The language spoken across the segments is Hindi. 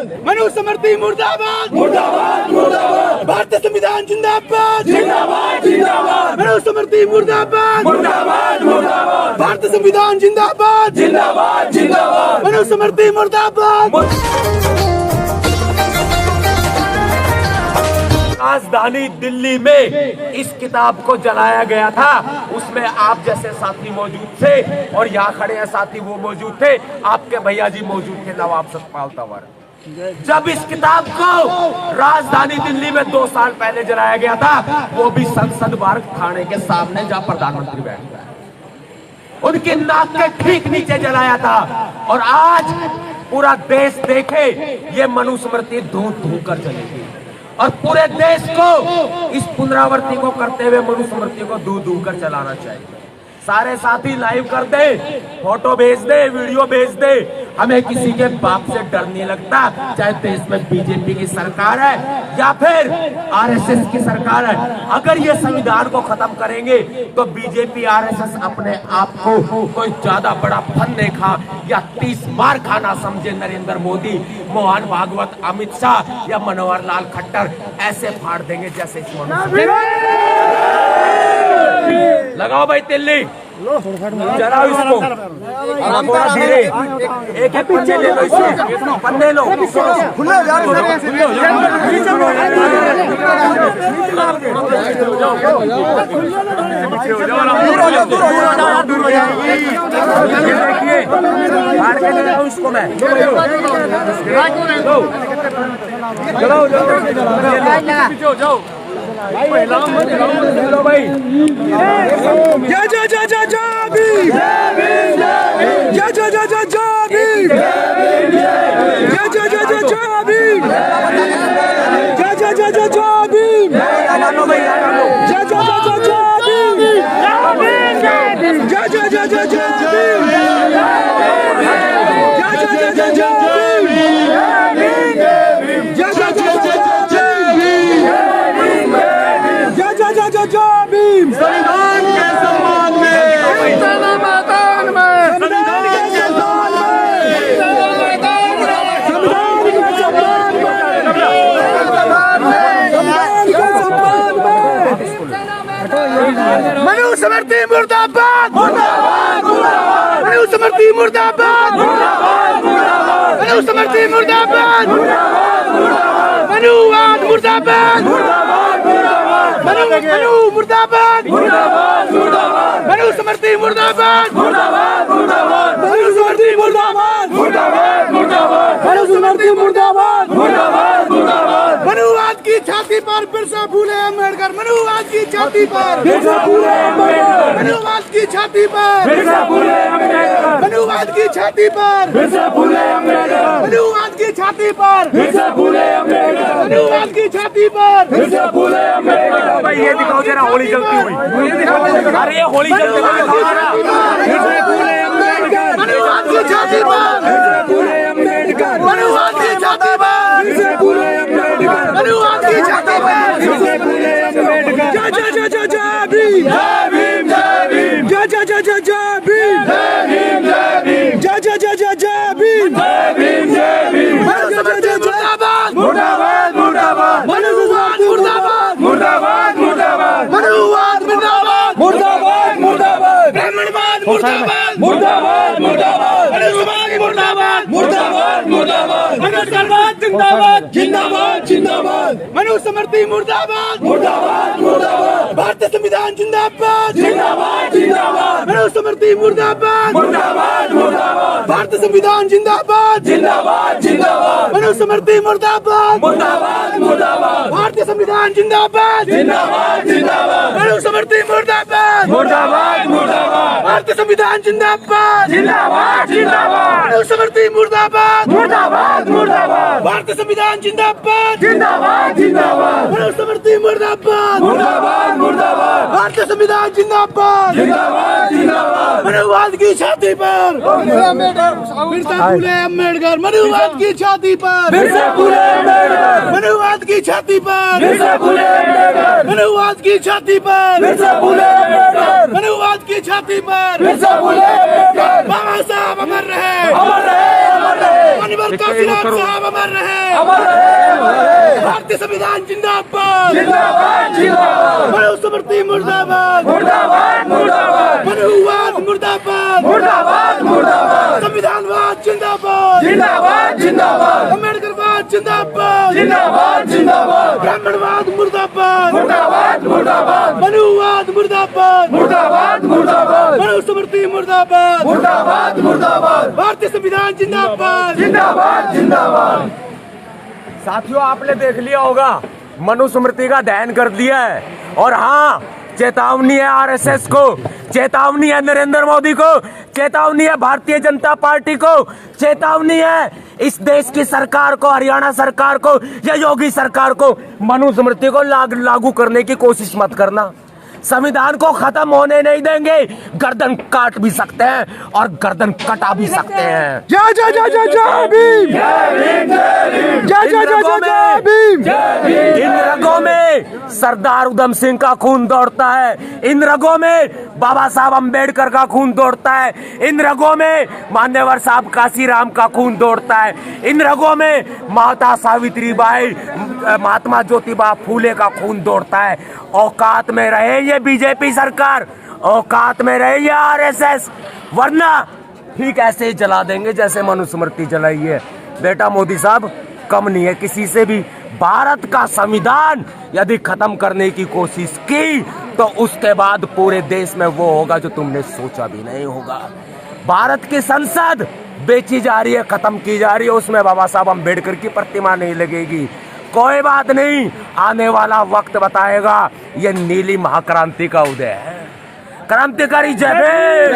मनुस्मृति मुर्दाबाद मुर्दाबाद मुर्दाबाद, भारतीय संविधान जिंदाबाद जिंदाबाद जिंदाबाद, मनुस्मृति मुर्दाबाद मुर्दाबाद मुर्दाबाद, भारतीय संविधान जिंदाबाद जिंदाबाद जिंदाबाद, मनुस्मृति मुर्दाबाद। राजधानी दिल्ली में इस किताब को जलाया गया था, उसमें आप जैसे साथी मौजूद थे और यहाँ खड़े हैं साथी वो मौजूद थे, आपके भैया जी मौजूद थे नवाब सतपाल तंवर। जब इस किताब को राजधानी दिल्ली में 2 साल पहले जलाया गया था, वो भी संसद मार्ग थाने के सामने जहाँ प्रधानमंत्री बैठता है, उनके नाक के ठीक नीचे जलाया था। और आज पूरा देश देखे ये मनुस्मृति धू धू कर चलेगी और पूरे देश को इस पुनरावृत्ति को करते हुए मनुस्मृति को धू धू कर चलाना चाहिए। सारे साथी लाइव कर दे, फोटो भेज दे, वीडियो भेज दे, हमें किसी के बाप से डर नहीं लगता, चाहे देश में बीजेपी की सरकार है या फिर आरएसएस की सरकार है। अगर ये संविधान को खत्म करेंगे तो बीजेपी आरएसएस अपने आप को कोई ज्यादा बड़ा फन देखा या 30 मार खाना समझे नरेंद्र मोदी, मोहन भागवत, अमित शाह या मनोहर लाल खट्टर ऐसे फाड़ देंगे जैसे इस लगाओ भाई तिल्ली, चलाओ इसको, धीरे एक एक पन्ने ले लो, इसको पन्ने लो, इसको मैं जाओ भाई, जय जय जय जय जय भीम, जय जय जय जय जय भीम, जय जय जय जय जय भीम, जय जय जय जय जय भीम, जय जय जय जय जय भीम, जय जय जय जय जय भीम, जय जय जय जय जय भीम, संविधान के सम्मान में, संविधान में, संविधान के सम्मान में, संविधान के सम्मान में, मनुस्मृति मुर्दाबाद मुर्दाबाद मुर्दाबाद, मनुस्मृति मुर्दाबाद मुर्दाबाद मुर्दाबाद, मनुस्मृति मुर्दाबाद मुर्दाबाद मुर्दाबाद, मनुवाद मुर्दाबाद मुर्दाबाद मुर्दाबाद, मनु मुर्दाबाद मुर्दाबाद मुर्दाबाद, मनुस्मृति मुर्दाबाद मुर्दाबाद मुर्दाबाद, मनुस्मृति मुर्दाबाद मुर्दाबाद मुर्दाबाद, मनुस्मृति मुर्दाबाद मुर्दाबाद मुर्दाबाद, मनुवाद की छाती पर बिरसा फूले अम्बेडकर, मनुवाद की छाती पर बिरसा फूले अम्बेडकर, मनुवाद की छाती पर बिरसा फूले अम्बेडकर, मनुवाद की छाती पर बिरसा फूले अम्बेडकर, मनुवाद की छाती पर बिरसा फूले अम्बेडकर, मनुवाद की छाती पर बिरसा फूले अम्बेडकर। भाई ये दिखाओ जरा होली जलती हुई, अरे ये होली जलती हुई मनुवाद की छाती पर मनुवाद की छाती पर मनुवाद की छाती पर, जय जय जय जय जय भीम, जय भीम जय भीम, जय जय जय जय जय भीम, जय भीम जय भीम, जय जय जय जय जय भीम, जय भीम जय भीम, मुर्दाबाद मुर्दाबाद मुर्दाबाद, मनुवाद मुर्दाबाद मुर्दाबाद मुर्दाबाद, मनुवाद मुर्दाबाद मुर्दाबाद मुर्दाबाद, ब्राह्मणवाद मुर्दाबाद मुर्दाबाद मुर्दाबाद, मनुवाद मुर्दाबाद मुर्दाबाद मुर्दाबाद, मनुस्मृति जिंदाबाद जिंदाबाद जिंदाबाद, मनुस्मृति मुर्दाबाद मुर्दाबाद मुर्दाबाद, भारतीय संविधान जिंदाबाद जिंदाबाद जिंदाबाद, मनुस्मृति मुर्दाबाद मुर्दाबाद मुर्दाबाद, भारतीय संविधान जिंदाबाद जिंदाबाद जिंदाबाद, मनुस्मृति मुर्दाबाद मुर्दाबाद मुर्दाबाद, भारतीय संविधान जिंदाबाद जिंदाबाद जिंदाबाद, मनुस्मृति मुर्दाबाद मुर्दाबाद मुर्दाबाद, भारतीय संविधान जिंदाबाद जिंदाबाद जिंदाबाद, मनुस्मृति मुर्दाबाद मुर्दाबाद मुर्दाबाद, भारतीय संविधान जिंदाबाद जिंदाबाद जिंदाबाद, मनुस्मृति मुर्दाबाद मुर्दाबाद मुर्दाबाद, भारतीय संविधान जिंदाबाद जिंदाबाद जिंदाबाद, मनुवाद की छाती पर बिरसा फूले अम्बेडकर, मनुवाद की छाती पर बिरसा फूले अम्बेडकर, मनुवाद की छाती पर बिरसा फूले अम्बेडकर, मनुवाद की छाती पर बिरसा फूले अम्बेडकर, मनुवाद की छाती पर बिरसा फूले अम्बेडकर, बाबा साहब अमर रहे, अमर रहे, अमर रहे, मनवर का बाजीराव साहब अमर रहे, अमर रहे। भारतीय संविधान जिंदाबाद, जिंदाबाद, जिंदाबाद। मनुस्मृति मुर्दाबाद, मुर्दाबाद, मुर्दाबाद। मनुवाद मुर्दाबाद, मुर्दाबाद, मुर्दाबाद। संविधानवाद जिंदाबाद, जिंदाबाद, जिंदाबाद। अम्बेडकरवाद जिंदाबाद, जिंदाबाद, जिंदाबाद। ब्राह्मणवाद मुर्दाबाद, मुर्दाबाद, मुर्दाबाद। मनुवाद मुर्दाबाद, मुर्दाबाद, मुर्दाबाद। मनुस्मृति मुर्दाबाद, मुर्दाबाद, मुर्दाबाद। भारतीय संविधान जिंदाबाद, जिंदाबाद, जिंदाबाद। साथियों, आपने देख लिया होगा मनुस्मृति का दहन कर दिया है। और हाँ, चेतावनी है आरएसएस को, चेतावनी है नरेंद्र मोदी को, चेतावनी है भारतीय जनता पार्टी को, चेतावनी है इस देश की सरकार को, हरियाणा सरकार को या योगी सरकार को। मनुस्मृति को लागू करने की कोशिश मत करना। संविधान को खत्म होने नहीं देंगे। गर्दन काट भी सकते हैं और गर्दन कटा भी सकते हैं। जय जय जय जय जय भीम, जय भीम, जय भीम, जय जय जय जय जय भीम, जय भीम। इन रगों में सरदार उधम सिंह का खून दौड़ता है, इन रगों में बाबा साहब अम्बेडकर का खून दौड़ता है, इन रगों में मान्यवर साहब काशीराम का खून दौड़ता है, इन रगों में माता सावित्रीबाई, महात्मा ज्योतिबा फूले का खून दौड़ता है। औकात में रहे ये बीजेपी सरकार, औकात में रहे ये आरएसएस, वरना ठीक ऐसे ही जला देंगे जैसे मनुस्मृति जलाई है। बेटा मोदी साहब, कम नहीं है किसी से भी। भारत का संविधान यदि खत्म करने की कोशिश की तो उसके बाद पूरे देश में वो होगा जो तुमने सोचा भी नहीं होगा। भारत की संसद बेची जा रही है, खत्म की जा रही है, उसमें बाबा साहब अम्बेडकर की प्रतिमा नहीं लगेगी। कोई बात नहीं, आने वाला वक्त बताएगा। ये नीली महाक्रांति का उदय है। क्रांतिकारी जय भीम,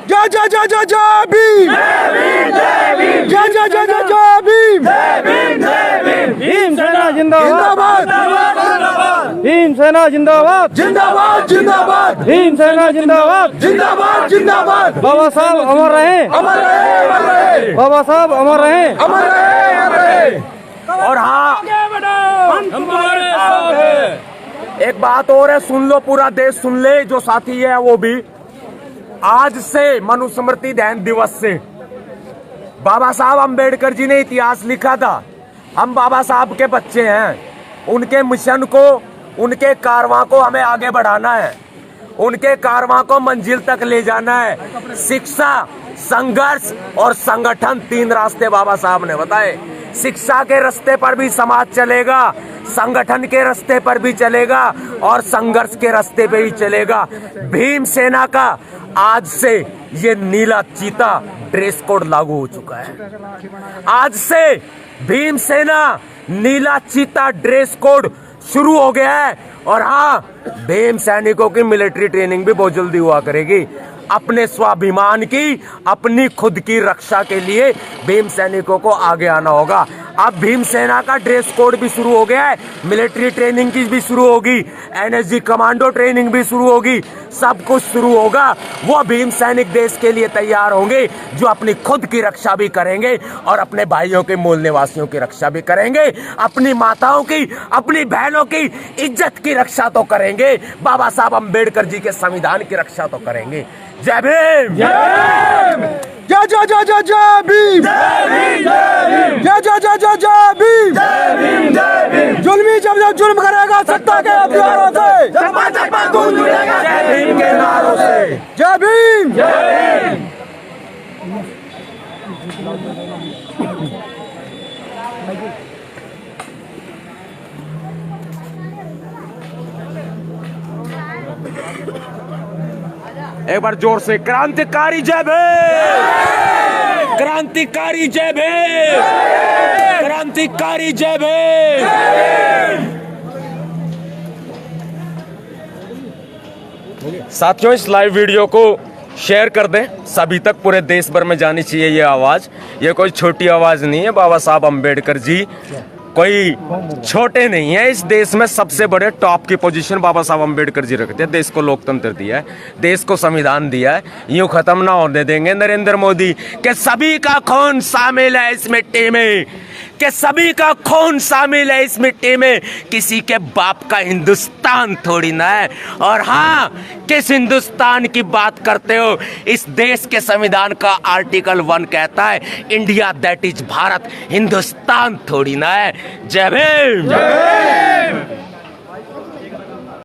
जय जय जय जय जय भीम, जय जय जय जय जय भीम, भीम सेना जिंदाबाद, भीम सेना जिंदाबाद, जिंदाबाद, जिंदाबाद। भीम सेना जिंदाबाद, जिंदाबाद, जिंदाबाद। बाबा साहब अमर रहे, अमर रहे, अमर रहे। बाबा साहब अमर रहे, अमर रहे, अमर रहे। और हाँ, हम तुम्हारे साथ हैं। एक बात और है, सुन लो, पूरा देश सुन ले, जो साथी है वो भी। आज से मनुस्मृति दहन दिवस से बाबा साहब अम्बेडकर जी ने इतिहास लिखा था। हम बाबा साहब के बच्चे हैं, उनके मिशन को, उनके कारवां को हमें आगे बढ़ाना है, उनके कारवां को मंजिल तक ले जाना है। शिक्षा, संघर्ष और संगठन, तीन रास्ते बाबा साहब ने बताए। शिक्षा के रास्ते पर भी समाज चलेगा, संगठन के रास्ते पर भी चलेगा और संघर्ष के रास्ते पे भी चलेगा। भीम सेना का आज से ये नीला चीता ड्रेस कोड लागू हो चुका है। आज से भीम सेना नीला चीता ड्रेस कोड शुरू हो गया है। और हाँ, भीम सैनिकों की मिलिट्री ट्रेनिंग भी बहुत जल्दी हुआ करेगी। अपने स्वाभिमान की, अपनी खुद की रक्षा के लिए भीम सैनिकों को आगे आना होगा। अब भीम सेना का ड्रेस कोड भी शुरू हो गया है, मिलिट्री ट्रेनिंग की भी शुरू होगी, एनएसजी कमांडो ट्रेनिंग भी शुरू होगी, सब कुछ शुरू होगा। वो भीम सैनिक देश के लिए तैयार होंगे जो अपनी खुद की रक्षा भी करेंगे और अपने भाइयों के मूल निवासियों की रक्षा भी करेंगे, अपनी माताओं की, अपनी बहनों की इज्जत की रक्षा तो करेंगे, बाबा साहब अम्बेडकर जी के संविधान की रक्षा तो करेंगे। जय भीम, जय जय जय जय जय भीम, जय जय जय जय जय भीम। जुल्मी जब जब जुल्म करेगा सत्ता के हथियारों से, खून जुड़ेगा जय भीम के नारों से। जय भीम, जय भीम। एक बार जोर से क्रांतिकारी जय भीम, क्रांतिकारी जय भीम, क्रांतिकारी जय भीम। साथियों, इस लाइव वीडियो को शेयर कर दें, सभी तक, पूरे देश भर में जानी चाहिए ये आवाज। ये कोई छोटी आवाज नहीं है। बाबा साहब अम्बेडकर जी कोई छोटे नहीं है। इस देश में सबसे बड़े टॉप की पोजीशन बाबा साहब अम्बेडकर जी रखते हैं। देश को लोकतंत्र दिया है, देश को संविधान दिया है। यूं खत्म ना होने देंगे नरेंद्र मोदी के सभी का खून शामिल है इस मिट्टी में, कि सभी का खून शामिल है इस मिट्टी में, किसी के बाप का हिंदुस्तान थोड़ी ना है। और हाँ, किस हिंदुस्तान की बात करते हो? इस देश के संविधान का आर्टिकल 1 कहता है India that is Bharat, Hindustan थोड़ी ना है। जय भीम।